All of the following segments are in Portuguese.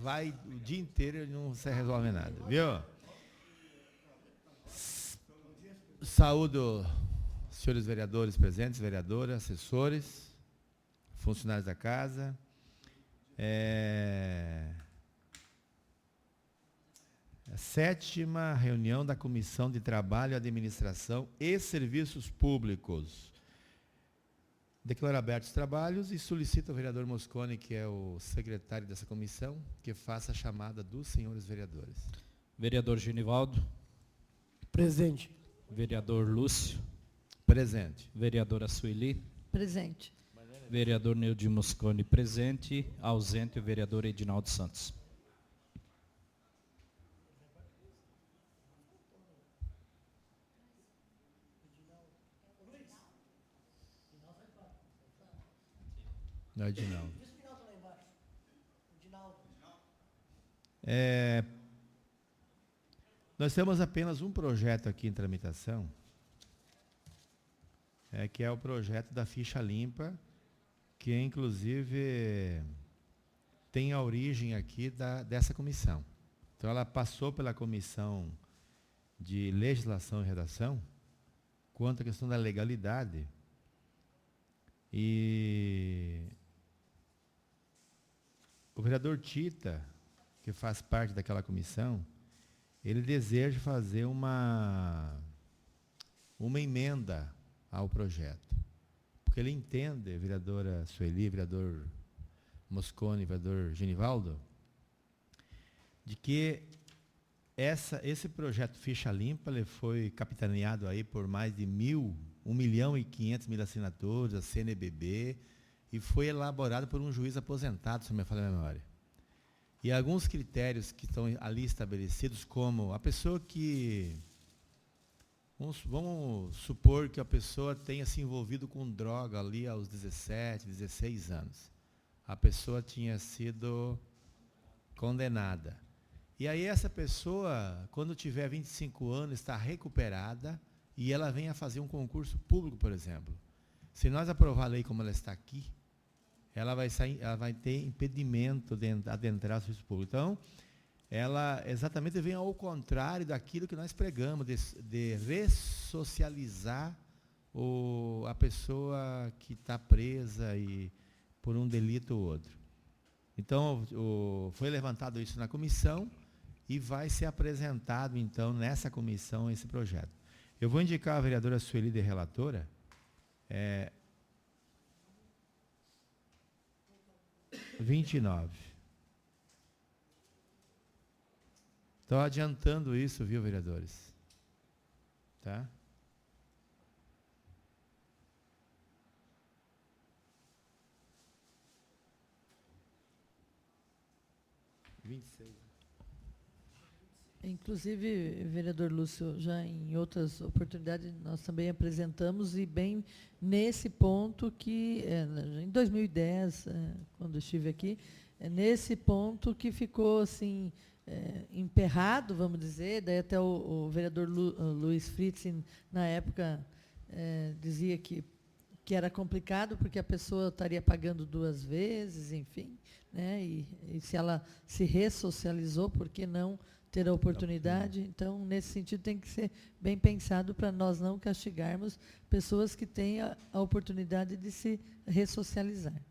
vai o dia inteiro e não se resolve nada, viu? Saúdo senhores vereadores presentes, vereadoras, assessores, funcionários da casa. A 7ª reunião da Comissão de Trabalho, Administração e Serviços Públicos. Declaro abertos os trabalhos e solicito ao vereador Mosconi, que é o secretário dessa comissão, que faça a chamada dos senhores vereadores. Vereador Genivaldo. Presente. Vereador Lúcio. Presente. Vereadora Sueli. Presente. Vereador Neudi Mosconi, presente. Ausente o vereador Edinaldo Santos. Não, Edinaldo. Nós temos apenas um projeto aqui em tramitação, que é o projeto da ficha limpa, que inclusive tem a origem aqui dessa comissão. Então ela passou pela comissão de legislação e redação, quanto à questão da legalidade, e o vereador Tita, que faz parte daquela comissão, ele deseja fazer uma emenda ao projeto. Porque ele entende, vereadora Sueli, vereador Mosconi, vereador Genivaldo, de que esse projeto Ficha Limpa ele foi capitaneado aí por mais de 1.500.000 assinaturas, a CNBB, e foi elaborado por um juiz aposentado, se não me falha a memória. E alguns critérios que estão ali estabelecidos, como a pessoa que... Vamos supor que a pessoa tenha se envolvido com droga ali aos 17, 16 anos. A pessoa tinha sido condenada. E aí essa pessoa, quando tiver 25 anos, está recuperada e ela vem a fazer um concurso público, por exemplo. Se nós aprovar a lei como ela está aqui, ela vai ter impedimento de adentrar o serviço público. Então, ela exatamente vem ao contrário daquilo que nós pregamos, de ressocializar a pessoa que está presa por um delito ou outro. Então, foi levantado isso na comissão e vai ser apresentado, então, nessa comissão, esse projeto. Eu vou indicar a vereadora Sueli de relatora. É 29. Estou adiantando isso, viu, vereadores? Tá? Inclusive, vereador Lúcio, já em outras oportunidades nós também apresentamos, e bem nesse ponto que, em 2010, quando estive aqui, nesse ponto que ficou assim, emperrado, vamos dizer, daí até o vereador Luiz Fritz, na época, dizia que era complicado, porque a pessoa estaria pagando 2 vezes, enfim, né, e se ela se ressocializou, por que não ter a oportunidade? Então, nesse sentido, tem que ser bem pensado para nós não castigarmos pessoas que têm a oportunidade de se ressocializar.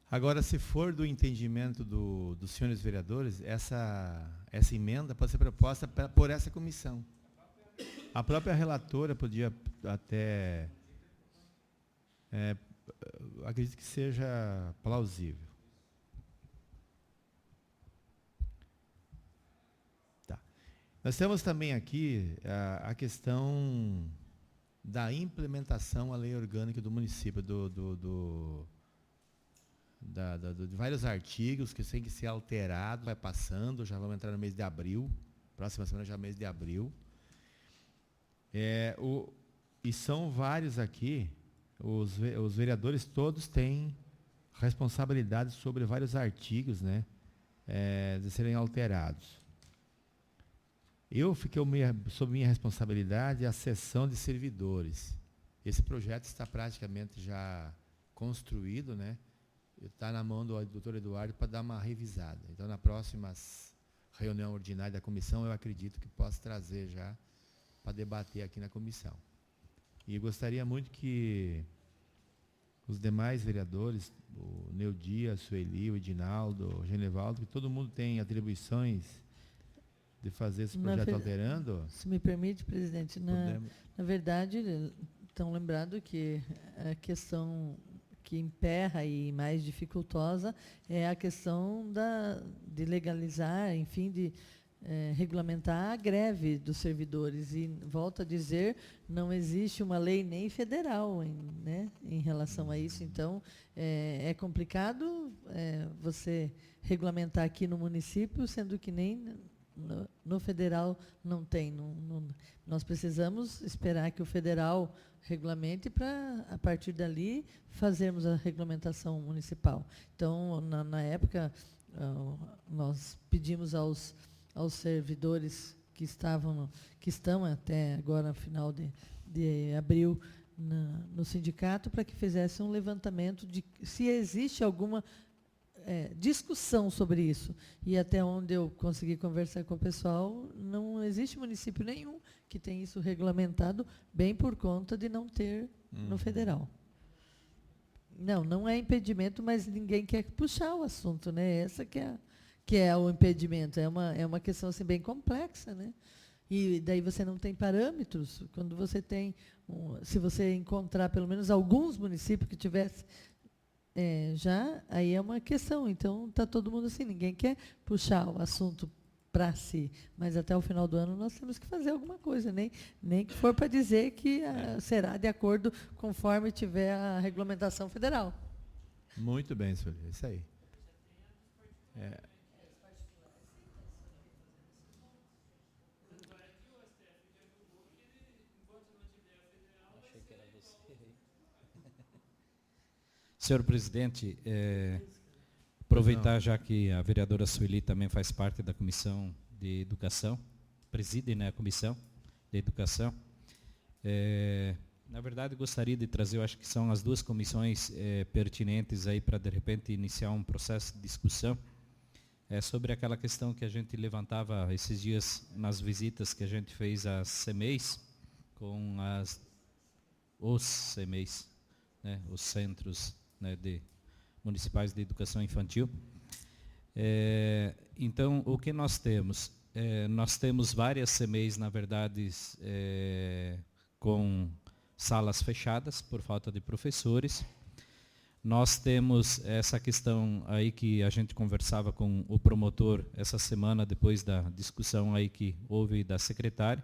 Agora, se for do entendimento dos senhores vereadores, essa emenda pode ser proposta por essa comissão. A própria relatora podia até... acredito que seja plausível. Tá. Nós temos também aqui a questão da implementação à lei orgânica do município, de vários artigos que têm que ser alterados, vai passando, já vamos entrar no mês de abril, próxima semana já é mês de abril. E são vários aqui, os vereadores todos têm responsabilidade sobre vários artigos, né, de serem alterados. Eu fiquei sob minha responsabilidade a seção de servidores. Esse projeto está praticamente já construído, né? está na mão do doutor Eduardo para dar uma revisada. Então, na próxima reunião ordinária da comissão, eu acredito que posso trazer já para debater aqui na comissão. E gostaria muito que os demais vereadores, o Neudia, a Sueli, o Edinaldo, o Genevaldo, que todo mundo tem atribuições de fazer esse projeto alterando. Se me permite, presidente, na verdade, estão lembrado que a questão que emperra e mais dificultosa é a questão de legalizar, enfim, de regulamentar a greve dos servidores. E, volto a dizer, não existe uma lei nem federal em relação a isso. Então, é complicado você regulamentar aqui no município, sendo que nem no federal não tem. Nós precisamos esperar que o federal regulamente para, a partir dali, fazermos a regulamentação municipal. Então, na época, nós pedimos aos servidores que estão até agora, no final de abril, no sindicato, para que fizessem um levantamento de se existe alguma discussão sobre isso. E até onde eu consegui conversar com o pessoal, não existe município nenhum que tenha isso regulamentado, bem por conta de não ter no federal. Não é impedimento, mas ninguém quer puxar o assunto, né? Essa que é o impedimento. É uma questão assim, bem complexa, né? E daí você não tem parâmetros. Quando você tem, se você encontrar pelo menos alguns municípios que tivessem já, aí é uma questão. Então, está todo mundo assim, ninguém quer puxar o assunto para si. Mas até o final do ano nós temos que fazer alguma coisa, nem que for para dizer que será de acordo conforme tiver a regulamentação federal. Muito bem, senhor. Isso aí. Senhor presidente, aproveitar já que a vereadora Sueli também faz parte da Comissão de Educação, preside, né, a Comissão de Educação. Na verdade, gostaria de trazer, eu acho que são as duas comissões pertinentes aí para, de repente, iniciar um processo de discussão sobre aquela questão que a gente levantava esses dias nas visitas que a gente fez às CEMEIs, com os CEMEIs, né, os centros, né, municipais de educação infantil. Então, o que nós temos? Nós temos várias CEMEIs, na verdade, com salas fechadas por falta de professores. Nós temos essa questão aí que a gente conversava com o promotor essa semana, depois da discussão aí que houve da secretária.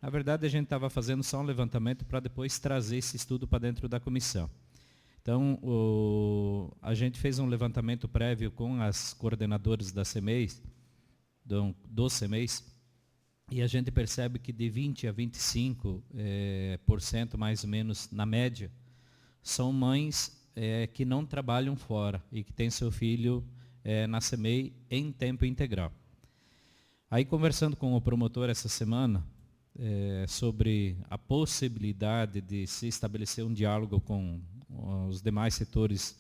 Na verdade, a gente estava fazendo só um levantamento para depois trazer esse estudo para dentro da comissão. Então, a gente fez um levantamento prévio com as coordenadoras da CEMEIs, dos CEMEIs, e a gente percebe que de 20% a 25%, mais ou menos, na média, são mães que não trabalham fora e que têm seu filho na CEMEI em tempo integral. Aí, conversando com o promotor essa semana, sobre a possibilidade de se estabelecer um diálogo com os demais setores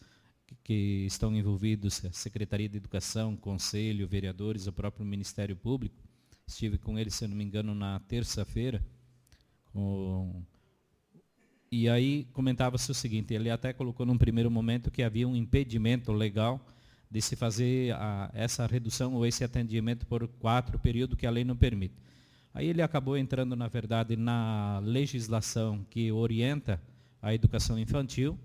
que estão envolvidos, a Secretaria de Educação, Conselho, vereadores, o próprio Ministério Público. Estive com ele, se não me engano, na terça-feira. E aí comentava-se o seguinte, ele até colocou num primeiro momento que havia um impedimento legal de se fazer essa redução ou esse atendimento por 4 períodos que a lei não permite. Aí ele acabou entrando, na verdade, na legislação que orienta a educação infantil,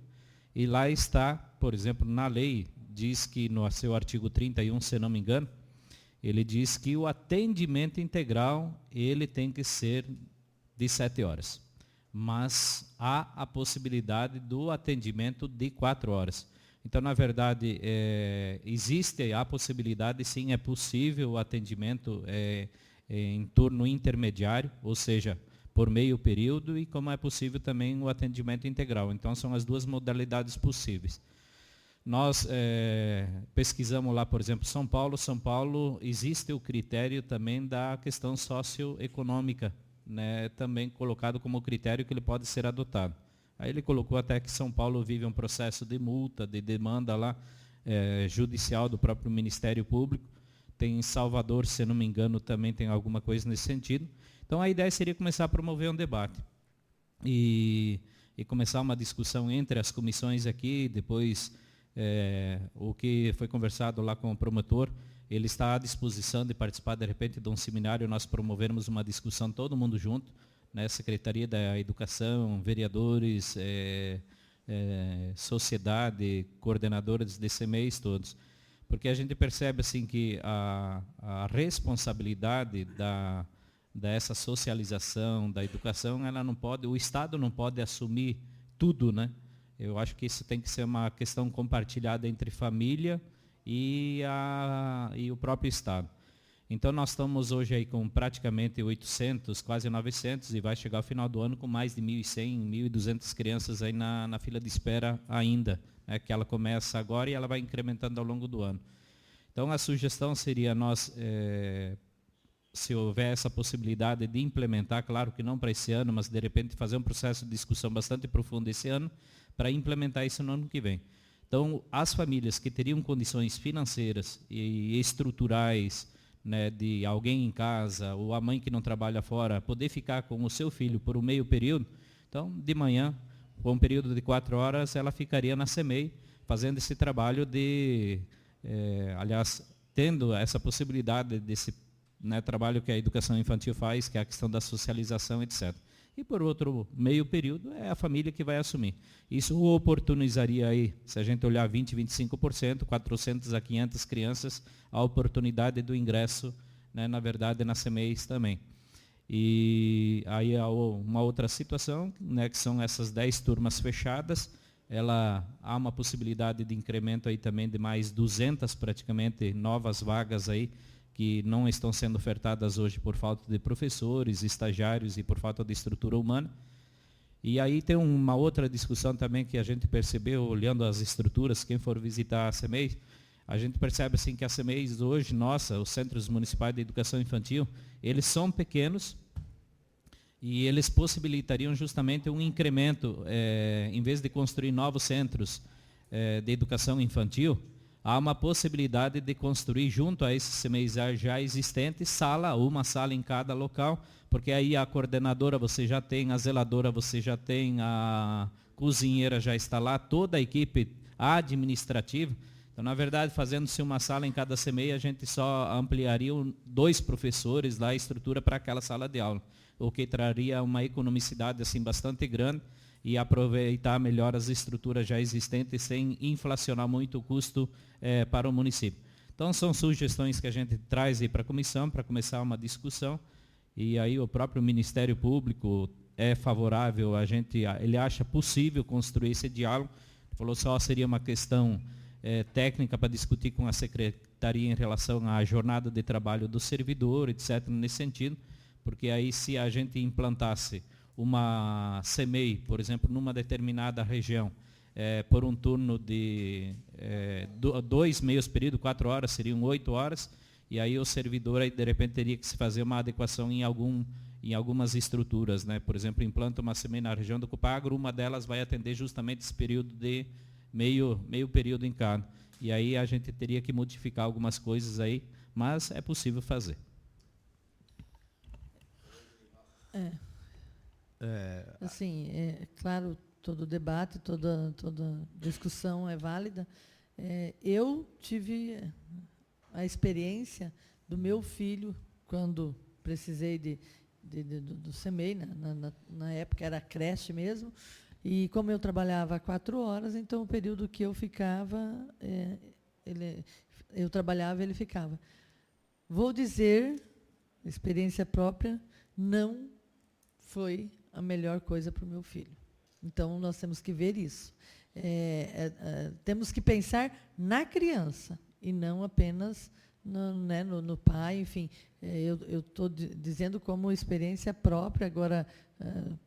e lá está, por exemplo, na lei, diz que no seu artigo 31, se não me engano, ele diz que o atendimento integral, ele tem que ser de 7 horas. Mas há a possibilidade do atendimento de 4 horas. Então, na verdade, existe a possibilidade, sim, é possível o atendimento em turno intermediário, ou seja, por meio período, e como é possível também o atendimento integral. Então, são as duas modalidades possíveis. Nós pesquisamos lá, por exemplo, São Paulo. São Paulo, existe o critério também da questão socioeconômica, né, também colocado como critério que ele pode ser adotado. Aí ele colocou até que São Paulo vive um processo de multa, de demanda lá, judicial do próprio Ministério Público. Tem em Salvador, se não me engano, também tem alguma coisa nesse sentido. Então, a ideia seria começar a promover um debate e começar uma discussão entre as comissões aqui, depois o que foi conversado lá com o promotor, ele está à disposição de participar, de repente, de um seminário, nós promovermos uma discussão todo mundo junto, né, Secretaria da Educação, vereadores, sociedade, coordenadores de CMEs, todos. Porque a gente percebe assim, que a responsabilidade dessa socialização, da educação, ela não pode, o Estado não pode assumir tudo, né? Eu acho que isso tem que ser uma questão compartilhada entre família e o próprio Estado. Então, nós estamos hoje aí com praticamente 800, quase 900, e vai chegar ao final do ano com mais de 1.100, 1.200 crianças aí na fila de espera ainda, né, que ela começa agora e ela vai incrementando ao longo do ano. Então, a sugestão seria nós, se houver essa possibilidade de implementar, claro que não para esse ano, mas de repente fazer um processo de discussão bastante profundo esse ano, para implementar isso no ano que vem. Então, as famílias que teriam condições financeiras e estruturais, né, de alguém em casa, ou a mãe que não trabalha fora, poder ficar com o seu filho por um meio período, então, de manhã, por um período de 4 horas, ela ficaria na CEMEI, fazendo esse trabalho aliás, tendo essa possibilidade desse, né, trabalho que a educação infantil faz, que é a questão da socialização, etc. E, por outro meio período, é a família que vai assumir. Isso oportunizaria aí, se a gente olhar 20%, 25%, 400 a 500 crianças, a oportunidade do ingresso, né, na verdade, na CEMEIs também. E aí há uma outra situação, né, que são essas 10 turmas fechadas, há uma possibilidade de incremento aí também de mais 200 praticamente novas vagas aí, que não estão sendo ofertadas hoje por falta de professores, estagiários e por falta de estrutura humana. E aí tem uma outra discussão também que a gente percebeu, olhando as estruturas, quem for visitar a CEMEI, a gente percebe assim que as CEMEIs hoje, os Centros Municipais de Educação Infantil, eles são pequenos e eles possibilitariam justamente um incremento, em vez de construir novos centros de educação infantil, há uma possibilidade de construir junto a esses CMEs já existentes, uma sala em cada local, porque aí a coordenadora você já tem, a zeladora você já tem, a cozinheira já está lá, toda a equipe administrativa. Então, na verdade, fazendo-se uma sala em cada CMEI, a gente só ampliaria 2 professores lá, a estrutura para aquela sala de aula, o que traria uma economicidade assim, bastante grande, e aproveitar melhor as estruturas já existentes sem inflacionar muito o custo para o município. Então, são sugestões que a gente traz aí para a comissão, para começar uma discussão, e aí o próprio Ministério Público é favorável, ele acha possível construir esse diálogo, falou só seria uma questão técnica para discutir com a Secretaria em relação à jornada de trabalho do servidor, etc., nesse sentido, porque aí se a gente implantasse uma CEMEI, por exemplo, numa determinada região, por um turno de 2 meios período, 4 horas, seriam 8 horas, e aí o servidor, aí, de repente, teria que se fazer uma adequação em algumas estruturas, né? Por exemplo, implanta uma CEMEI na região do Cupagro, uma delas vai atender justamente esse período de meio período em cada. E aí a gente teria que modificar algumas coisas aí, mas é possível fazer. Assim, claro, todo debate, toda discussão é válida. Eu tive a experiência do meu filho, quando precisei do CEMEI, na época era creche mesmo, e como eu trabalhava 4 horas, então o período que eu ficava, eu trabalhava, ele ficava. Vou dizer, experiência própria, não foi a melhor coisa para o meu filho. Então, nós temos que ver isso. Temos que pensar na criança e não apenas no pai, enfim. Eu estou dizendo como experiência própria, agora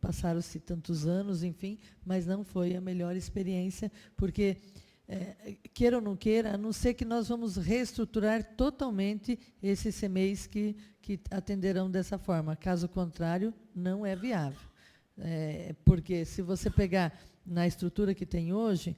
passaram-se tantos anos, enfim, mas não foi a melhor experiência, porque, queira ou não queira, a não ser que nós vamos reestruturar totalmente esses CMEs que atenderão dessa forma. Caso contrário, não é viável. Porque se você pegar na estrutura que tem hoje,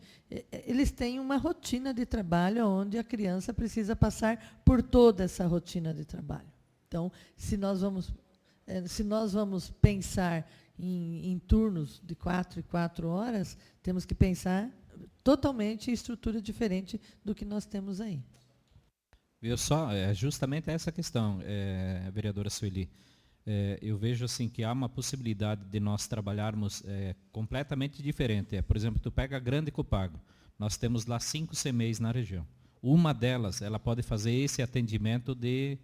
eles têm uma rotina de trabalho onde a criança precisa passar por toda essa rotina de trabalho. Então, se nós vamos pensar em turnos de 4 e 4 horas, temos que pensar totalmente em estrutura diferente do que nós temos aí. Viu só, é justamente essa questão, vereadora Sueli. Eu vejo assim que há uma possibilidade de nós trabalharmos completamente diferente. Por exemplo, tu pega a Grande Copago, nós temos lá 5 CMEs na região. Uma delas, ela pode fazer esse atendimento de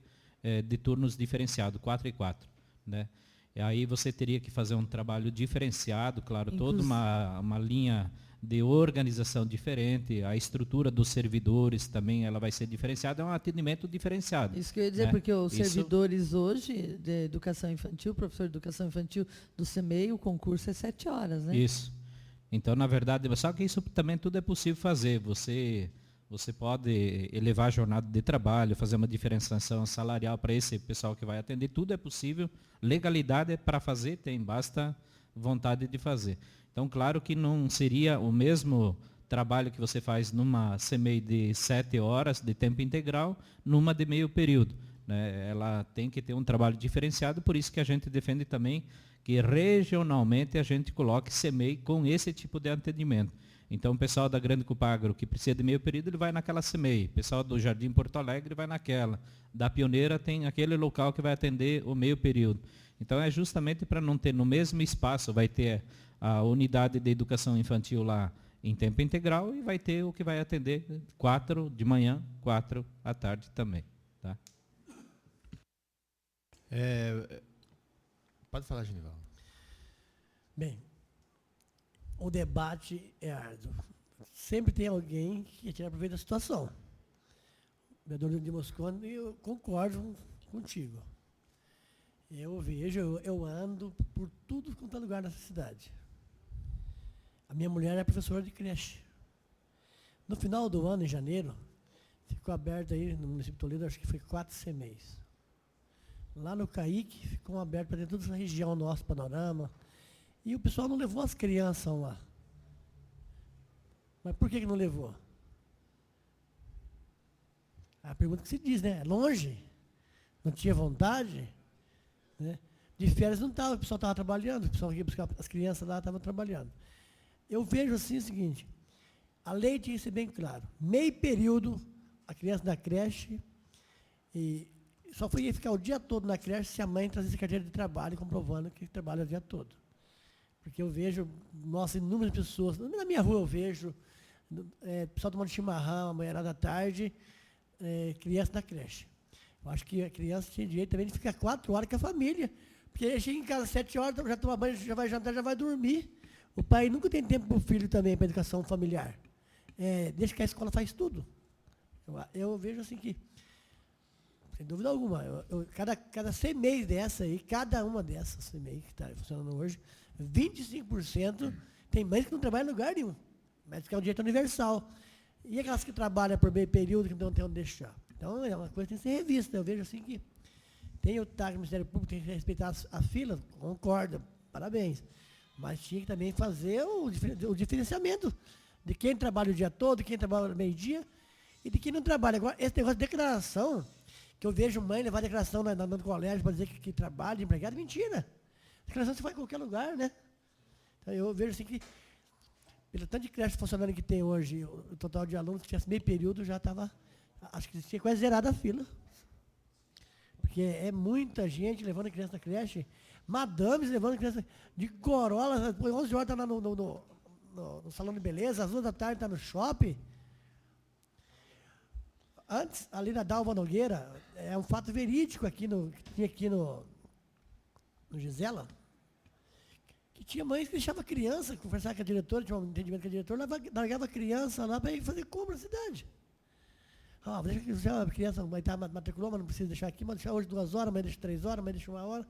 turnos diferenciados, 4 e 4. Né? E aí você teria que fazer um trabalho diferenciado, claro, toda uma linha de organização diferente, a estrutura dos servidores também ela vai ser diferenciada, é um atendimento diferenciado. Isso que eu ia dizer, porque os servidores hoje de educação infantil, professor de educação infantil do CMEI, o concurso é 7 horas, né? Isso. Então, na verdade, só que isso também tudo é possível fazer. Você pode elevar a jornada de trabalho, fazer uma diferenciação salarial para esse pessoal que vai atender, tudo é possível. Legalidade é para fazer, basta vontade de fazer. Então, claro que não seria o mesmo trabalho que você faz numa CMEI de 7 horas de tempo integral, numa de meio período. Né? Ela tem que ter um trabalho diferenciado, por isso que a gente defende também que regionalmente a gente coloque CMEI com esse tipo de atendimento. Então, o pessoal da Grande Copagro, que precisa de meio período, ele vai naquela CMEI. O pessoal do Jardim Porto Alegre vai naquela. Da Pioneira tem aquele local que vai atender o meio período. Então, é justamente para não ter no mesmo espaço, vai ter a unidade de educação infantil lá em tempo integral e vai ter o que vai atender 4 de manhã, 4 à tarde também. Tá? Pode falar, Genivaldo. Bem, o debate é árduo. Sempre tem alguém que tira proveito da situação. O vereador de Moscone, eu concordo contigo. Eu vejo, eu ando por tudo quanto é lugar nessa cidade. A minha mulher é professora de creche. No final do ano, em janeiro, ficou aberto aí no município de Toledo, acho que foi 4 CMEs. Lá no Caique, ficou aberto para toda essa região, nosso panorama. E o pessoal não levou as crianças lá. Mas por que não levou? A pergunta que se diz, né? É longe? Não tinha vontade? Né? De férias não estava, o pessoal estava trabalhando, o pessoal que ia buscar as crianças lá estavam trabalhando. Eu vejo assim o seguinte, a lei tinha que ser bem claro, meio período, a criança da creche, e só ia ficar o dia todo na creche se a mãe trazesse carteira de trabalho comprovando que trabalha o dia todo. Porque eu vejo, nossa, inúmeras pessoas, na minha rua eu vejo, pessoal tomando chimarrão, amanhã da tarde, criança na creche. Eu acho que a criança tinha direito também de ficar 4 horas com a família, porque ele chega em casa às 7 horas, já toma banho, já vai jantar, já vai dormir. O pai nunca tem tempo para o filho também, para a educação familiar. Deixa que a escola faz tudo. Eu vejo assim que, sem dúvida alguma, cada CMEI dessa aí, cada uma dessas CMEI que está funcionando hoje, 25% tem mães que não trabalham em lugar nenhum, mas que é um direito universal. E aquelas que trabalham por meio período, que não tem onde deixar. Então, é uma coisa que tem que ser revista. Eu vejo assim que tem o TAC, o Ministério Público, tem que respeitar a fila, concordo, parabéns. Mas tinha que também fazer o diferenciamento de quem trabalha o dia todo, de quem trabalha no meio-dia e de quem não trabalha. Agora, esse negócio de declaração, que eu vejo mãe levar declaração no colégio para dizer que trabalha de empregado, mentira. Declaração você faz em qualquer lugar, né? Então, eu vejo assim que, pelo tanto de creche funcionando que tem hoje, o total de alunos que tinha meio período já estava, acho que tinha quase zerado a fila. Porque é muita gente levando criança na creche, madames levando criança de Corolla, depois 11 horas está lá no salão de beleza, às 2 da tarde está no shopping. Antes, ali na Dalva Nogueira, é um fato verídico que tinha aqui no Gisela, que tinha mães que deixavam a criança, conversar com a diretora, tinha um entendimento com a diretora, largava a criança lá para ir fazer compra na cidade. Deixa que a criança matriculou, mas não precisa deixar aqui, mas deixar hoje 2 horas, mas deixa 3 horas, mas deixa 1 hora.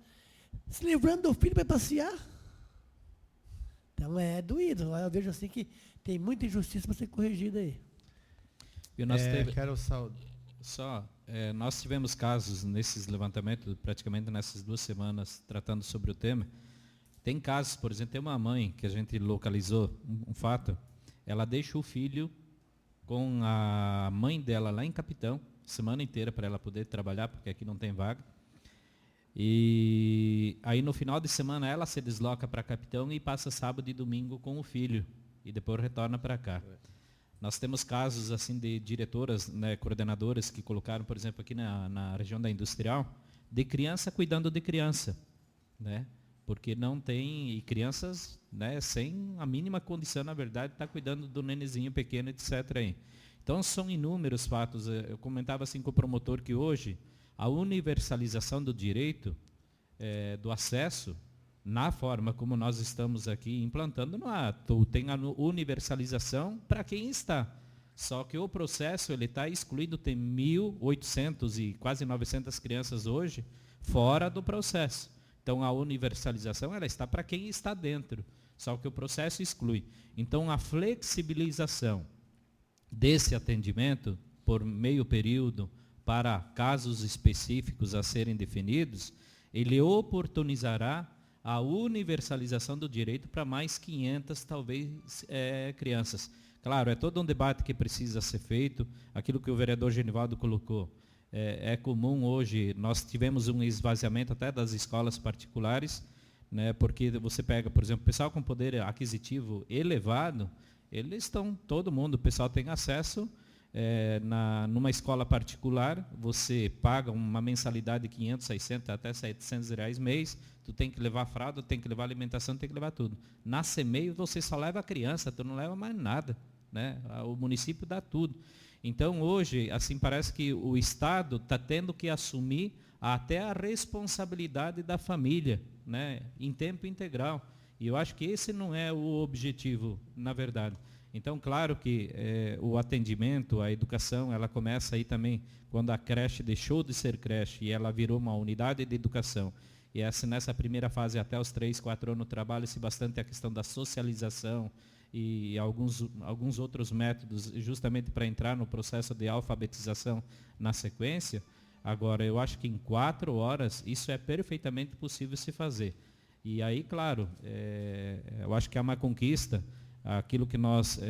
Se livrando do filho para passear. Então é doído. Eu vejo assim que tem muita injustiça para ser corrigida aí. Nós tivemos casos nesses levantamentos, praticamente nessas 2 semanas, tratando sobre o tema. Tem casos, por exemplo, tem uma mãe que a gente localizou, um fato, ela deixa o filho com a mãe dela lá em Capitão, semana inteira para ela poder trabalhar, porque aqui não tem vaga. E aí no final de semana ela se desloca para Capitão e passa sábado e domingo com o filho, e depois retorna para cá. Nós temos casos assim de diretoras, né, coordenadoras que colocaram, por exemplo, aqui na região da Industrial, de criança cuidando de criança, né? Porque não tem, e crianças, né, sem a mínima condição, na verdade, está cuidando do nenezinho pequeno, etc. Aí. Então, são inúmeros fatos. Eu comentava assim com o promotor que hoje a universalização do direito, do acesso, na forma como nós estamos aqui implantando, não há. Tem a universalização para quem está. Só que o processo ele está excluído, tem 1.800 e quase 900 crianças hoje fora do processo. Então, a universalização ela está para quem está dentro, só que o processo exclui. Então, a flexibilização desse atendimento por meio período para casos específicos a serem definidos, ele oportunizará a universalização do direito para mais 500, talvez, crianças. Claro, é todo um debate que precisa ser feito, aquilo que o vereador Genivaldo colocou. É comum hoje, nós tivemos um esvaziamento até das escolas particulares, né, porque você pega, por exemplo, o pessoal com poder aquisitivo elevado, eles estão, todo mundo, o pessoal tem acesso, numa escola particular, você paga uma mensalidade de 500, 600, até 700 reais mês, tu tem que levar fralda, tem que levar alimentação, tem que levar tudo. Na CEMEI você só leva a criança, tu não leva mais nada, né? O município dá tudo. Então, hoje, assim, parece que o Estado está tendo que assumir até a responsabilidade da família, né, em tempo integral. E eu acho que esse não é o objetivo, na verdade. Então, claro que o atendimento, a educação, ela começa aí também quando a creche deixou de ser creche e ela virou uma unidade de educação. E nessa primeira fase, até os 3, 4 anos, trabalha-se bastante a questão da socialização, e alguns outros métodos justamente para entrar no processo de alfabetização na sequência. Agora, eu acho que em 4 horas isso é perfeitamente possível se fazer. E aí, claro, eu acho que é uma conquista, aquilo que nós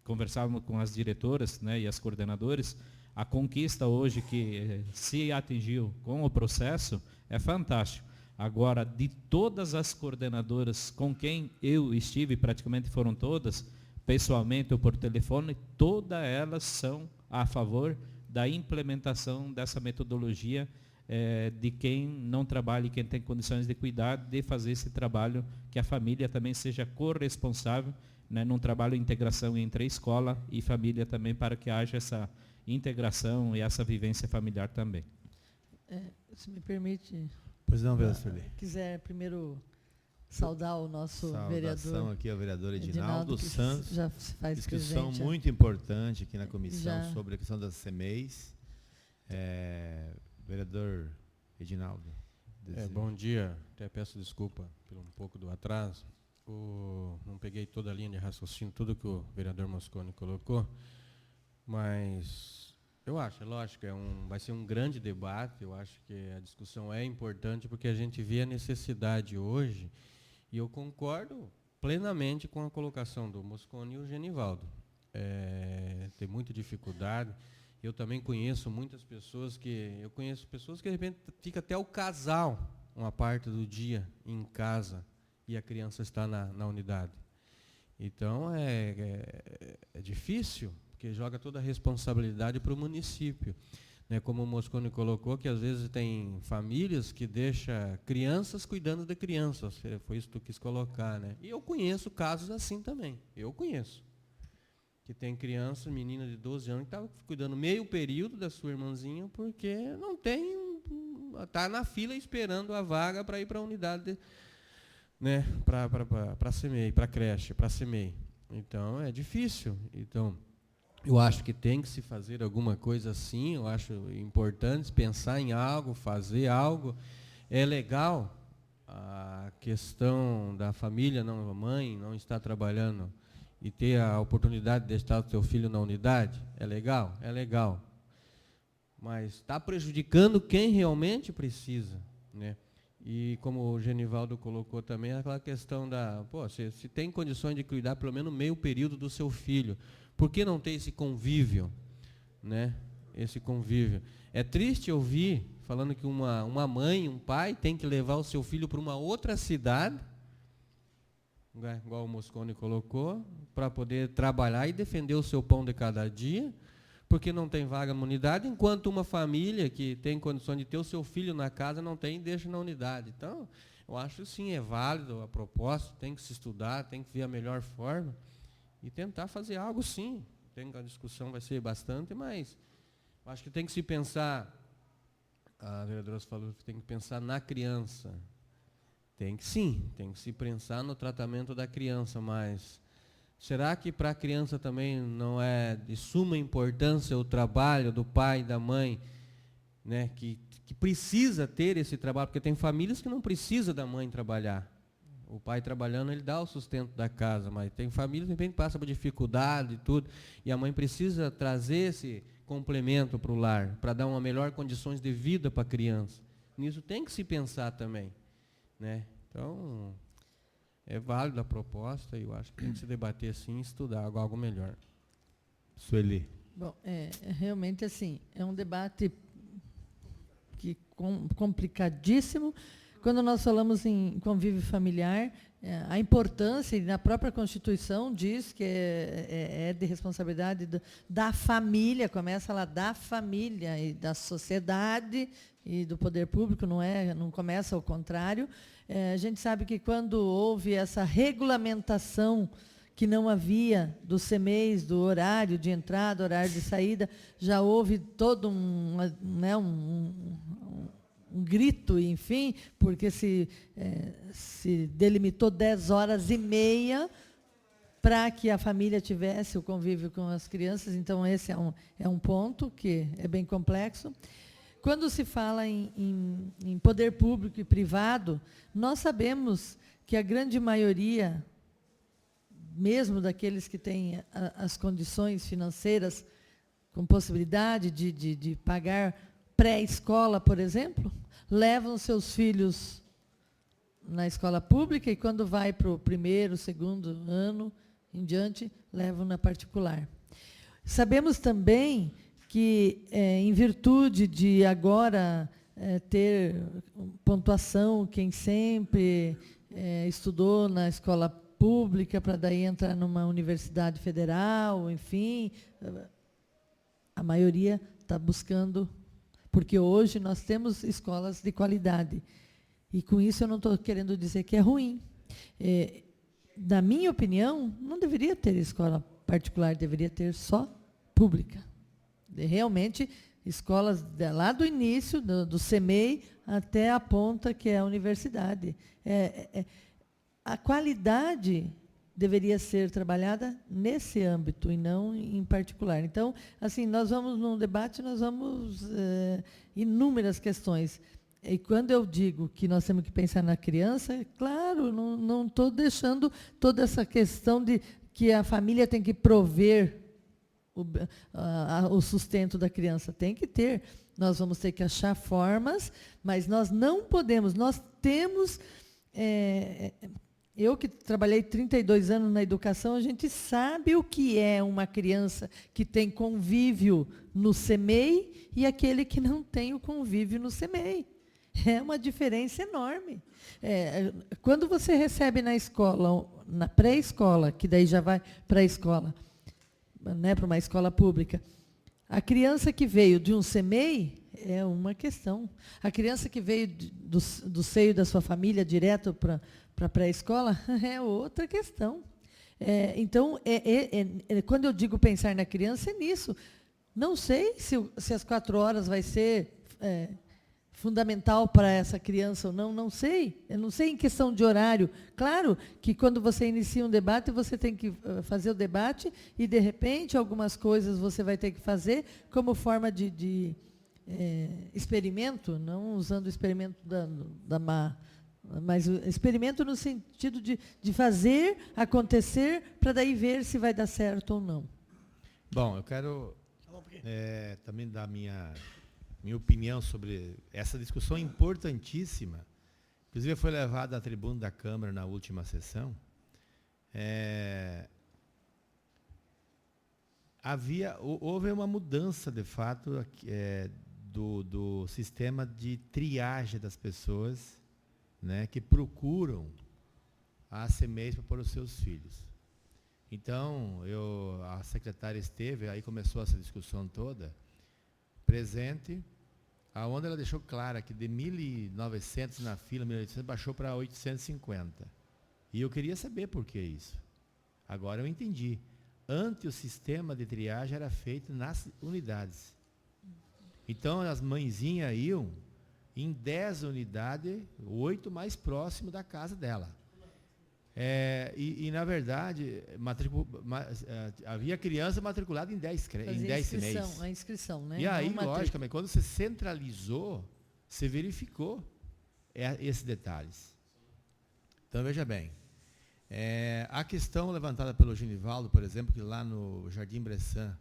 conversávamos com as diretoras, né, e as coordenadoras, a conquista hoje que se atingiu com o processo é fantástico. Agora, de todas as coordenadoras com quem eu estive, praticamente foram todas, pessoalmente ou por telefone, todas elas são a favor da implementação dessa metodologia de quem não trabalha e quem tem condições de cuidar, de fazer esse trabalho, que a família também seja corresponsável, né, num trabalho de integração entre a escola e família também, para que haja essa integração e essa vivência familiar também. Se me permite... Pois não, vereador. Quiser primeiro saudar o nosso vereador. Saudação aqui ao vereador Edinaldo Santos. Já se faz discussão presente, muito importante aqui na comissão já. Sobre a questão das CEMEIs. Vereador Edinaldo. Bom dia. Até peço desculpa pelo um pouco do atraso. Não peguei toda a linha de raciocínio, tudo que o vereador Mosconi colocou, mas... Eu acho, é lógico, vai ser um grande debate, eu acho que a discussão é importante porque a gente vê a necessidade hoje, e eu concordo plenamente com a colocação do Mosconi e o Genivaldo. Tem muita dificuldade, eu também conheço muitas pessoas que de repente fica até o casal uma parte do dia em casa e a criança está na unidade. Então é difícil, porque joga toda a responsabilidade para o município. Né, como o Mosconi colocou, que às vezes tem famílias que deixam crianças cuidando de crianças. Foi isso que tu quis colocar, né? E eu conheço casos assim também. Eu conheço. Que tem criança, menina de 12 anos, que está cuidando meio período da sua irmãzinha, porque não tem... Está na fila esperando a vaga para ir para a unidade, né, para a CEMEI, para a creche, para a CEMEI. Então, é difícil. Então... Eu acho que tem que se fazer alguma coisa assim, eu acho importante pensar em algo, fazer algo. É legal a questão da família, a mãe não estar trabalhando e ter a oportunidade de deixar o seu filho na unidade. É legal? É legal. Mas está prejudicando quem realmente precisa, né? E como o Genivaldo colocou também, aquela questão da, se tem condições de cuidar pelo menos meio período do seu filho, por que não ter esse convívio, né? Esse convívio. É triste ouvir falando que uma mãe, um pai tem que levar o seu filho para uma outra cidade, igual o Moscone colocou, para poder trabalhar e defender o seu pão de cada dia, porque não tem vaga na unidade, enquanto uma família que tem condições de ter o seu filho na casa não tem e deixa na unidade. Então, eu acho sim, é válido a proposta, tem que se estudar, tem que ver a melhor forma e tentar fazer algo sim. A discussão vai ser bastante, mas eu acho que tem que se pensar, a vereadora falou que tem que pensar na criança. Tem que se pensar no tratamento da criança, mas será que para a criança também não é de suma importância o trabalho do pai e da mãe, né, que precisa ter esse trabalho, porque tem famílias que não precisam da mãe trabalhar. O pai trabalhando, ele dá o sustento da casa, mas tem famílias que de repente passam por dificuldade e tudo, e a mãe precisa trazer esse complemento para o lar, para dar uma melhor condições de vida para a criança. Nisso tem que se pensar também, né? Então, é válida a proposta e eu acho que tem que se debater sim e estudar algo melhor. Sueli. Bom, realmente assim, é um debate complicadíssimo. Quando nós falamos em convívio familiar, a importância, e na própria Constituição diz que é de responsabilidade da família, começa lá da família e da sociedade e do poder público, não começa ao contrário. A gente sabe que quando houve essa regulamentação que não havia do CMEIs, do horário de entrada, horário de saída, já houve todo um grito, enfim, porque se delimitou 10h30 para que a família tivesse o convívio com as crianças. Então, esse é um ponto que é bem complexo. Quando se fala em poder público e privado, nós sabemos que a grande maioria, mesmo daqueles que têm as condições financeiras, com possibilidade de pagar pré-escola, por exemplo, levam seus filhos na escola pública e, quando vai para o primeiro, segundo ano em diante, levam na particular. Sabemos também que, em virtude de agora ter pontuação, quem sempre estudou na escola pública para daí entrar numa universidade federal, enfim, a maioria está buscando, porque hoje nós temos escolas de qualidade. E com isso eu não estou querendo dizer que é ruim. Na minha opinião, não deveria ter escola particular, deveria ter só pública. Realmente, escolas lá do início, do CMEI, até a ponta, que é a universidade. A qualidade deveria ser trabalhada nesse âmbito e não em particular. Então, assim, nós vamos num debate, nós vamos inúmeras questões. E quando eu digo que nós temos que pensar na criança, claro, não estou deixando toda essa questão de que a família tem que prover o sustento da criança. Tem que ter. Nós vamos ter que achar formas, mas nós não podemos, nós temos... eu que trabalhei 32 anos na educação, a gente sabe o que é uma criança que tem convívio no CMEI e aquele que não tem o convívio no CMEI. É uma diferença enorme. Quando você recebe na escola, na pré-escola, que daí já vai para a escola, né, para uma escola pública, a criança que veio de um CMEI é uma questão. A criança que veio do seio da sua família direto para a pré-escola é outra questão. Então, quando eu digo pensar na criança, é nisso. Não sei se as 4 horas vai ser fundamental para essa criança ou não, não sei. Eu não sei em questão de horário. Claro que quando você inicia um debate, você tem que fazer o debate e, de repente, algumas coisas você vai ter que fazer como forma de experimento, não usando o experimento da má, mas o experimento no sentido de fazer acontecer para daí ver se vai dar certo ou não. Bom, eu quero também dar minha opinião sobre essa discussão importantíssima Inclusive, foi levado à tribuna da Câmara na última sessão. Houve uma mudança, de fato, do sistema de triagem das pessoas, né, que procuram a CEMEIS para pôr os seus filhos. Então, a secretária esteve, aí começou essa discussão toda, presente, aonde ela deixou clara que de 1.900 na fila, 1.800, baixou para 850. E eu queria saber por que isso. Agora eu entendi. Antes, o sistema de triagem era feito nas unidades. Então, as mãezinhas iam em 10 unidades, 8 mais próximo da casa dela. Na verdade, havia criança matriculada em 10 CMEIs. A inscrição, né? E aí, logicamente, quando você centralizou, você verificou esses detalhes. Então, veja bem. A questão levantada pelo Genivaldo, por exemplo, que lá no Jardim Bressan,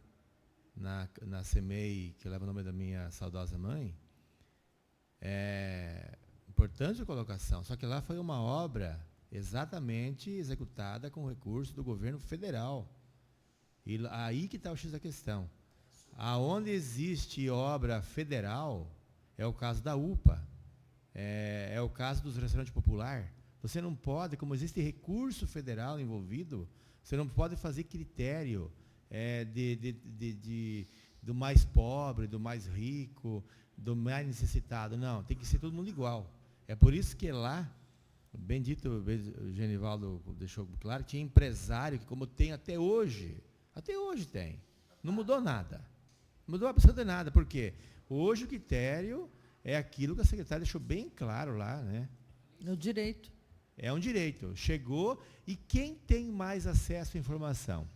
na CEMEI, que leva o nome da minha saudosa mãe, importante a colocação, só que lá foi uma obra exatamente executada com recurso do governo federal. E aí que está o X da questão. Aonde existe obra federal, é o caso da UPA, é o caso dos restaurantes populares. Você não pode, como existe recurso federal envolvido, você não pode fazer critério do mais pobre, do mais rico, do mais necessitado. Não, tem que ser todo mundo igual. É por isso que lá, bendito, o Genivaldo deixou claro, tinha empresário que, como tem até hoje tem. Não mudou nada. Não mudou absolutamente nada. Por quê? Hoje o critério é aquilo que a secretária deixou bem claro lá, né? O direito. É um direito. Chegou, e quem tem mais acesso à informação?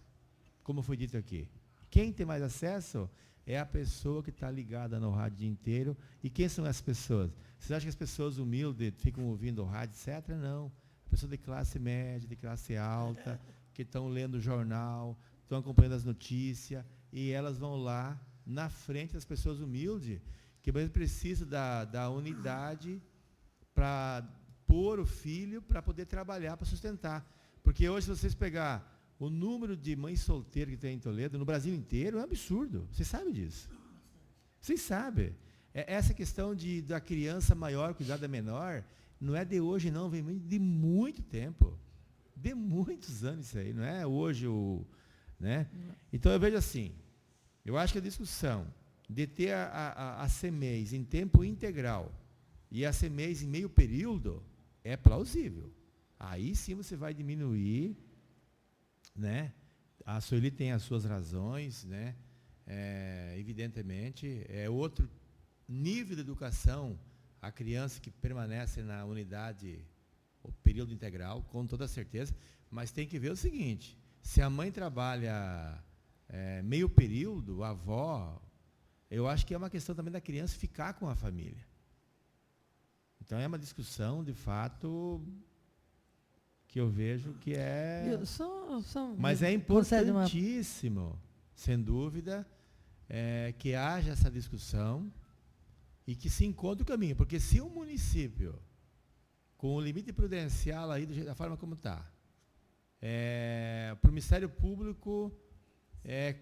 Como foi dito aqui. Quem tem mais acesso é a pessoa que está ligada no rádio o dia inteiro. E quem são essas pessoas? Vocês acham que as pessoas humildes ficam ouvindo o rádio, etc? Não. Pessoas de classe média, de classe alta, que estão lendo o jornal, estão acompanhando as notícias, e elas vão lá, na frente das pessoas humildes, que precisam da unidade para pôr o filho para poder trabalhar, para sustentar. Porque hoje, se vocês pegar o número de mães solteiras que tem em Toledo, no Brasil inteiro, é um absurdo. Vocês sabem disso. Vocês sabem. Essa questão da criança maior cuidar da menor, não é de hoje, não, vem de muito tempo. De muitos anos isso aí, não é hoje né? Então, eu vejo assim, eu acho que a discussão de ter a CEMEIS em tempo integral e a CEMEIS em meio período é plausível. Aí sim você vai diminuir, né? A Sueli tem as suas razões, né? Evidentemente, é outro nível de educação a criança que permanece na unidade, o período integral, com toda certeza, mas tem que ver o seguinte, se a mãe trabalha meio período, a avó, eu acho que é uma questão também da criança ficar com a família. Então, é uma discussão, de fato, que eu vejo que mas é importantíssimo, sem dúvida, que haja essa discussão e que se encontre o caminho. Porque se o município, com o limite prudencial aí, da forma como está, para o Ministério Público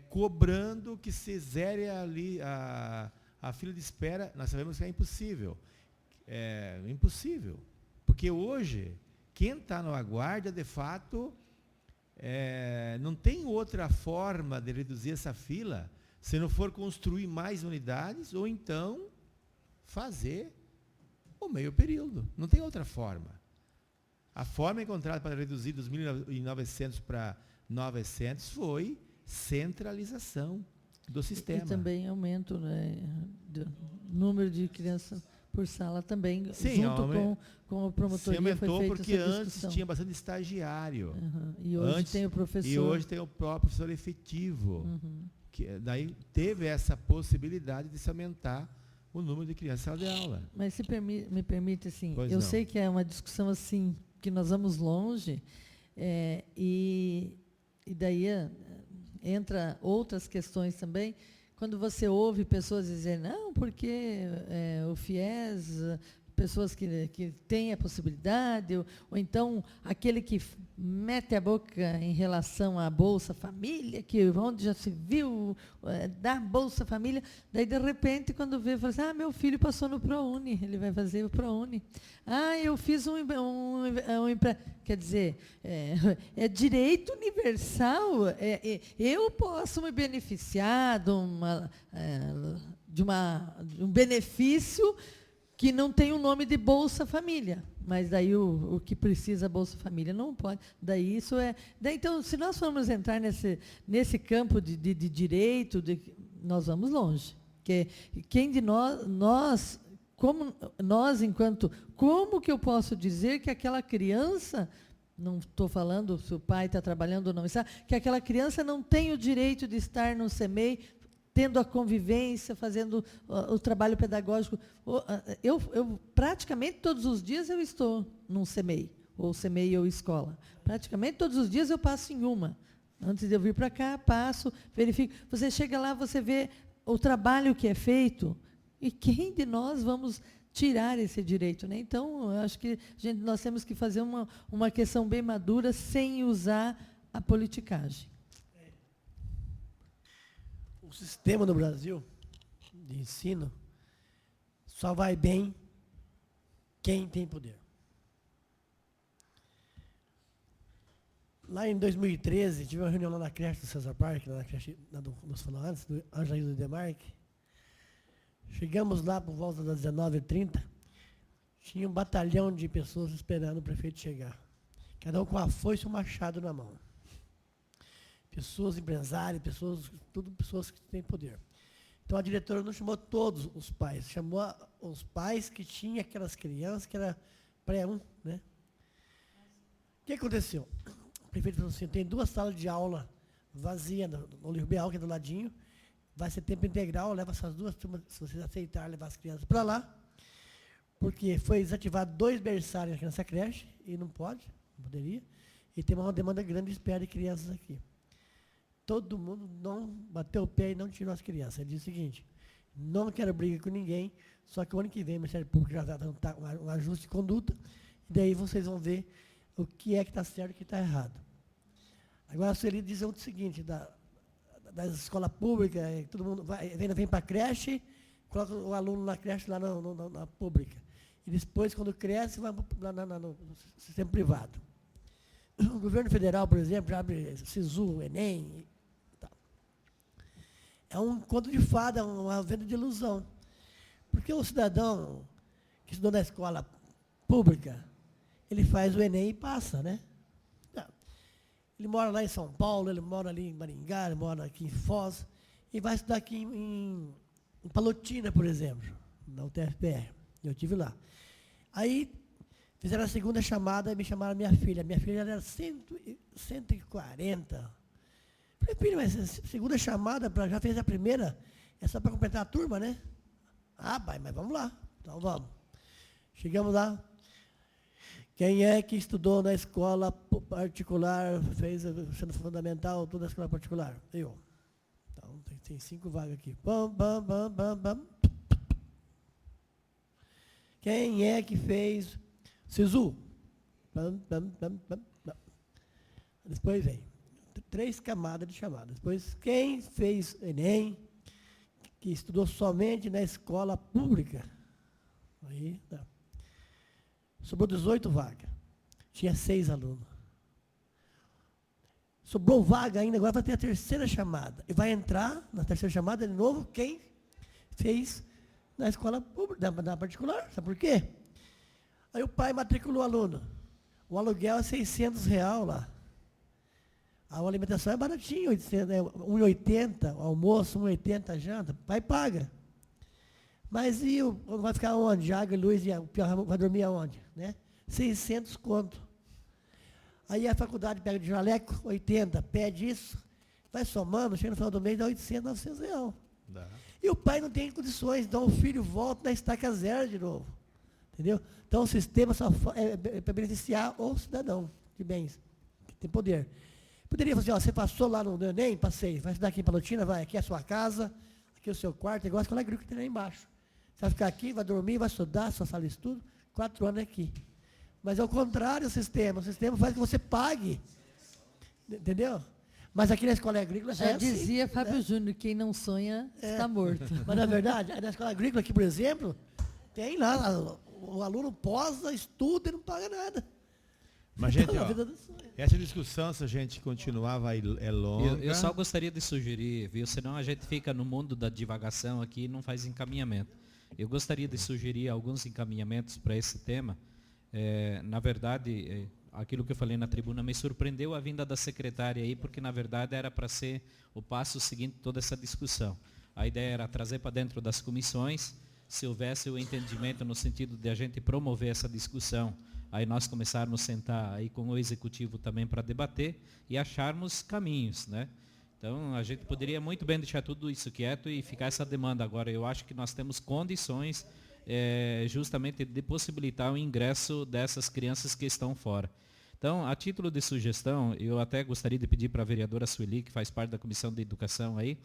cobrando que se zere ali a fila de espera, nós sabemos que é impossível. Impossível. Porque hoje, quem está no aguarda, de fato, não tem outra forma de reduzir essa fila se não for construir mais unidades ou então fazer o meio período. Não tem outra forma. A forma encontrada para reduzir dos 1.900 para 900 foi centralização do sistema. E também aumento, né, do número de crianças por sala também, sim, junto com a promotoria. Sim, aumentou foi porque antes tinha bastante estagiário. Uhum. E hoje tem o professor. E hoje tem o próprio professor efetivo. Uhum. Que daí teve essa possibilidade de se aumentar o número de crianças em sala de aula. Mas se me permite, assim, pois eu não. sei que é uma discussão assim, que nós vamos longe, e daí entra outras questões também. Quando você ouve pessoas dizerem, não, porque o FIES pessoas que têm a possibilidade, ou então aquele que mete a boca em relação à Bolsa Família, que onde já se viu dar Bolsa Família, daí, de repente, quando vê, fala assim, meu filho passou no ProUni, ele vai fazer o ProUni. Eu fiz quer dizer, é direito universal, eu posso me beneficiar de um benefício que não tem o nome de Bolsa Família, mas daí o que precisa Bolsa Família não pode. Daí isso é. Então, se nós formos entrar nesse campo de direito, nós vamos longe. Porque quem de nós, como que eu posso dizer que aquela criança, não estou falando se o pai está trabalhando ou não, que aquela criança não tem o direito de estar no CEMEI, tendo a convivência, fazendo o trabalho pedagógico. Eu praticamente todos os dias eu estou num CEMEI, ou CEMEI ou escola. Praticamente todos os dias eu passo em uma. Antes de eu vir para cá, passo, verifico. Você chega lá, você vê o trabalho que é feito, e quem de nós vamos tirar esse direito, né? Então, eu acho que nós temos que fazer uma questão bem madura, sem usar a politicagem. O sistema no Brasil de ensino só vai bem quem tem poder. Lá em 2013, tive uma reunião lá na creche do César Parque, lá na creche dos falantes, do Anjaíno Demarque. Chegamos lá por volta das 19h30, tinha um batalhão de pessoas esperando o prefeito chegar. Cada um com a foice e um machado na mão. Pessoas empresárias, tudo pessoas que têm poder. Então a diretora não chamou todos os pais, chamou os pais que tinham aquelas crianças que era pré-1, né? O que aconteceu? O prefeito falou assim, tem 2 salas de aula vazias no Livro Beal, que é do ladinho, vai ser tempo integral, leva essas 2 turmas, se vocês aceitarem levar as crianças para lá, porque foi desativado 2 berçários nessa creche, e não poderia, e tem uma demanda grande de espera de crianças aqui. Todo mundo não bateu o pé e não tirou as crianças. Ele disse o seguinte, não quero briga com ninguém, só que o ano que vem o Ministério Público já vai dar um ajuste de conduta, e daí vocês vão ver o que é que está certo e o que está errado. Agora, a Sueli diz o seguinte, da escola pública, todo mundo vem para a creche, coloca o aluno na creche, lá na pública. E depois, quando cresce, vai no sistema privado. O governo federal, por exemplo, já abre SISU, Enem. É um conto de fada, uma venda de ilusão. Porque o cidadão que estudou na escola pública, ele faz o Enem e passa, né? Ele mora lá em São Paulo, ele mora ali em Maringá, ele mora aqui em Foz, e vai estudar aqui em Palotina, por exemplo, na UTFPR. Eu estive lá. Aí, fizeram a segunda chamada e me chamaram a minha filha. Minha filha era 140. Falei, filho, mas segunda chamada, já fez a primeira, é só para completar a turma, né? Pai, mas vamos lá. Então vamos. Chegamos lá. Quem é que estudou na escola particular, fez o ensino fundamental, toda a escola particular? Eu. Então, tem 5 vagas aqui. Bam, bam, bam, bam, bam. Quem é que fez SISU? Bam, bam, bam, bam, bam. Depois vem 3 camadas de chamada. Depois, quem fez Enem, que estudou somente na escola pública? Aí, tá. Sobrou 18 vagas. Tinha 6 alunos. Sobrou vaga ainda, agora vai ter a terceira chamada. E vai entrar na terceira chamada de novo quem fez na escola pública, na particular. Sabe por quê? Aí o pai matriculou o aluno. O aluguel é R$600 lá. A alimentação é baratinha, 1,80 o almoço, 1,80 a janta. O pai paga. Mas vai ficar onde? Água, luz e o pior vai dormir aonde? Né? 600 conto. Aí a faculdade pega de jaleco, 80, pede isso, vai somando, chega no final do mês, dá 800, 900 reais. Dá. E o pai não tem condições, então o filho volta na estaca zero de novo. Entendeu? Então o sistema só é para beneficiar o cidadão de bens, que tem poder. Poderia fazer, você passou lá no Enem, passei, vai estudar aqui em Palotina, vai, aqui é a sua casa, aqui é o seu quarto, igual a escola agrícola que tem lá embaixo. Você vai ficar aqui, vai dormir, vai estudar, sua sala de estudo, 4 anos aqui. Mas é o contrário o sistema faz que você pague. Entendeu? Mas aqui na escola agrícola Já assim, dizia Fábio né? Júnior, quem não sonha está morto. Mas, na verdade, na escola agrícola aqui, por exemplo, tem lá, o aluno posa, estuda e não paga nada. Mas, gente, Então, a ó, vida do sonho. essa discussão, se a gente continuar, é longa. Eu só gostaria de sugerir, viu? Senão a gente fica no mundo da divagação aqui e não faz encaminhamento. Eu gostaria de sugerir alguns encaminhamentos para esse tema. Na verdade, aquilo que eu falei na tribuna me surpreendeu a vinda da secretária aí, porque na verdade era para ser o passo seguinte de toda essa discussão. A ideia era trazer para dentro das comissões, se houvesse o entendimento no sentido de a gente promover essa discussão, aí nós começarmos a sentar aí com o executivo também para debater e acharmos caminhos, né? Então, a gente poderia muito bem deixar tudo isso quieto e ficar essa demanda. Agora, eu acho que nós temos condições justamente de possibilitar o ingresso dessas crianças que estão fora. Então, a título de sugestão, eu até gostaria de pedir para a vereadora Sueli, que faz parte da Comissão de Educação aí,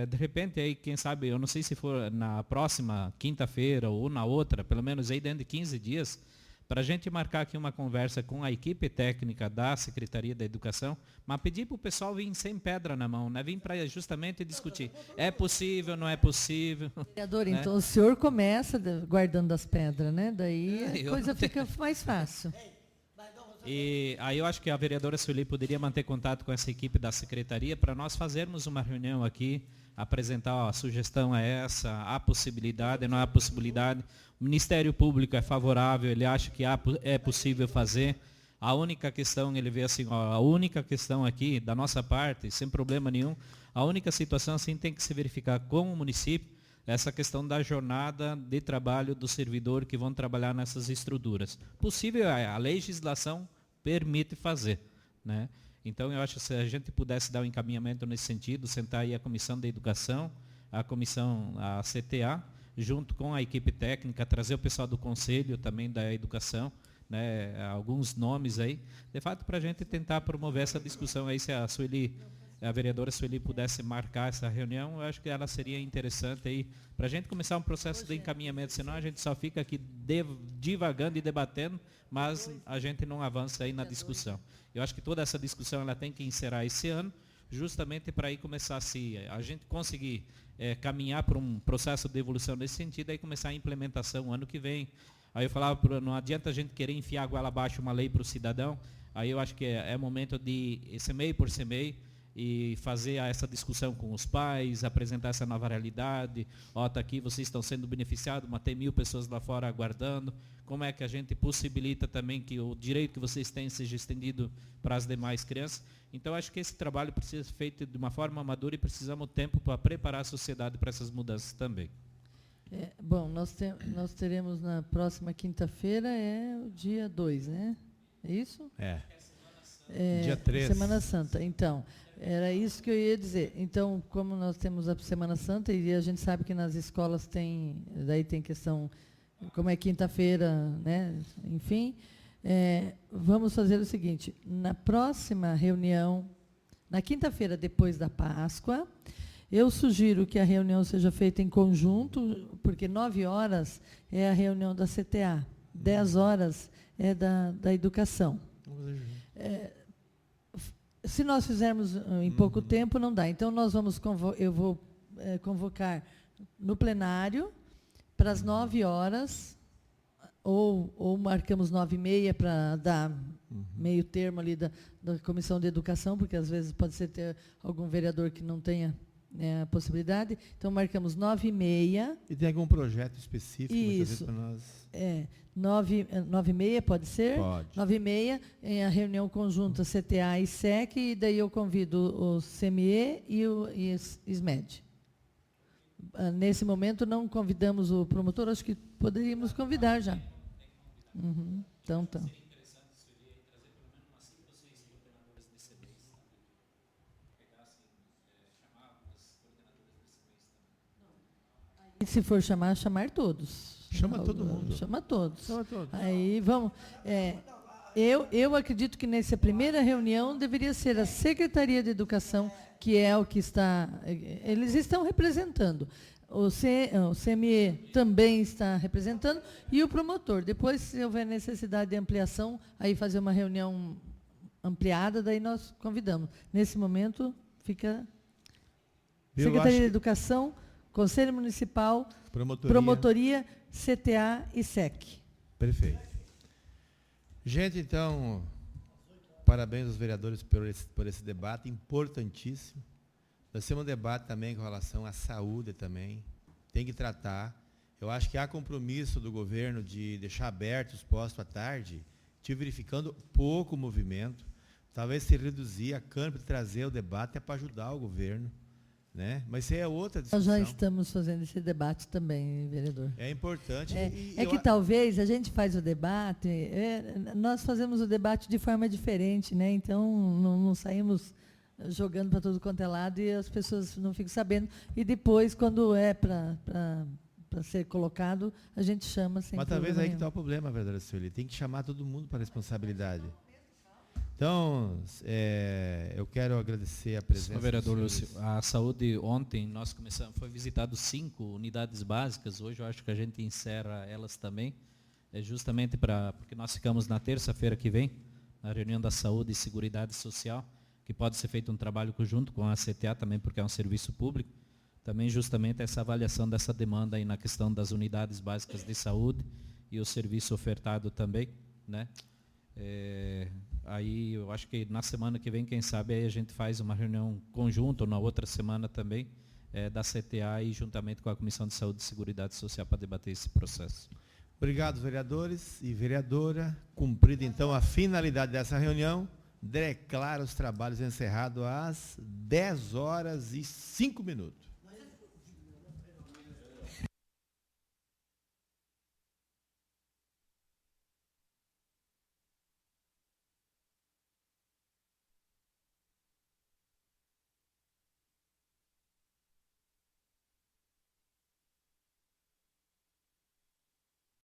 de repente, aí, quem sabe, eu não sei se for na próxima quinta-feira ou na outra, pelo menos aí dentro de 15 dias, para a gente marcar aqui uma conversa com a equipe técnica da Secretaria da Educação, mas pedir para o pessoal vir sem pedra na mão, né? Vir para justamente discutir. É possível, não é possível? Vereador, né? então o senhor começa guardando as pedras, né? Daí a coisa fica mais fácil. E aí eu acho que a vereadora Sueli poderia manter contato com essa equipe da secretaria para nós fazermos uma reunião aqui, apresentar, ó, a sugestão é essa, há possibilidade, não há possibilidade. O Ministério Público é favorável, ele acha que é possível fazer. A única questão, ele vê assim, ó, a única questão aqui, da nossa parte, sem problema nenhum, a única situação assim tem que se verificar com o município, essa questão da jornada de trabalho do servidor que vão trabalhar nessas estruturas. Possível, a legislação permite fazer, né? Então, eu acho que se a gente pudesse dar um encaminhamento nesse sentido, sentar aí a Comissão da Educação, a CTA, junto com a equipe técnica, trazer o pessoal do Conselho também da Educação, né, alguns nomes aí, de fato, para a gente tentar promover essa discussão aí, se a vereadora Sueli pudesse marcar essa reunião, eu acho que ela seria interessante aí, para a gente começar um processo de encaminhamento, senão a gente só fica aqui divagando e debatendo, mas a gente não avança aí na discussão. Eu acho que toda essa discussão ela tem que encerrar esse ano, justamente para aí começar a gente conseguir caminhar para um processo de evolução nesse sentido, aí começar a implementação ano que vem. Aí eu falava, não adianta a gente querer enfiar a goela abaixo uma lei para o cidadão, aí eu acho que é momento de, semeio por semeio, e fazer essa discussão com os pais, apresentar essa nova realidade. Ó, tá aqui, vocês estão sendo beneficiados, mas tem 1000 pessoas lá fora aguardando. Como é que a gente possibilita também que o direito que vocês têm seja estendido para as demais crianças? Então, acho que esse trabalho precisa ser feito de uma forma madura e precisamos de tempo para preparar a sociedade para essas mudanças também. Bom, nós teremos na próxima quinta-feira, o dia 2, né? É isso? Dia 3. Semana Santa. Então, era isso que eu ia dizer. Então, como nós temos a Semana Santa, e a gente sabe que nas escolas tem questão, como é quinta-feira, né? Enfim, vamos fazer o seguinte, na próxima reunião, na quinta-feira depois da Páscoa, eu sugiro que a reunião seja feita em conjunto, porque 9 horas é a reunião da CTA, 10 horas é da educação. Se nós fizermos em pouco tempo, não dá. Então, eu vou convocar no plenário para as 9 horas, ou marcamos 9h30 para dar meio termo ali da Comissão de Educação, porque às vezes pode ser ter algum vereador que não tenha a possibilidade. Então, marcamos 9h30. E tem algum projeto específico isso, para nós? 9h30 pode ser? Pode. 9h30 em a reunião conjunta CTA e SEC, e daí eu convido o CME e o SMED. Nesse momento, não convidamos o promotor, acho que poderíamos convidar já. Então. E se for chamar todos. Chama todo mundo. Chama todos. Chama todos. Aí vamos. Eu acredito que nessa primeira reunião deveria ser a Secretaria de Educação, que é o que está. Eles estão representando. o CME também está representando, e o promotor. Depois, se houver necessidade de ampliação, aí fazer uma reunião ampliada, daí nós convidamos. Nesse momento, fica Secretaria de Educação, Conselho Municipal, Promotoria, CTA e SEC. Perfeito. Gente, então, parabéns aos vereadores por esse debate importantíssimo. Nós temos um debate também com relação à saúde também. Tem que tratar. Eu acho que há compromisso do governo de deixar abertos os postos à tarde, verificando pouco movimento. Talvez se reduzir a câmara de trazer o debate é para ajudar o governo. Né? Mas isso é outra discussão. Nós já estamos fazendo esse debate também, vereador. É importante. Talvez a gente faz o debate, nós fazemos o debate de forma diferente, né? Então não saímos jogando para todo quanto é lado e as pessoas não ficam sabendo. E depois, quando é para ser colocado, a gente chama sem. Mas talvez aí que está o problema, vereadora Sueli. Tem que chamar todo mundo para a responsabilidade. Então, eu quero agradecer a presença. Senhor vereador Lúcio, a saúde ontem nós foi visitado 5 unidades básicas, hoje eu acho que a gente encerra elas também, justamente porque nós ficamos na terça-feira que vem, na reunião da saúde e seguridade social, que pode ser feito um trabalho conjunto com a CTA também, porque é um serviço público, também justamente essa avaliação dessa demanda aí na questão das unidades básicas de saúde e o serviço ofertado também, né? Aí eu acho que na semana que vem, quem sabe, aí a gente faz uma reunião conjunta, ou na outra semana também, da CTA e juntamente com a Comissão de Saúde e Seguridade Social para debater esse processo. Obrigado, vereadores e vereadora. Cumprida então a finalidade dessa reunião, declaro os trabalhos encerrados às 10h05.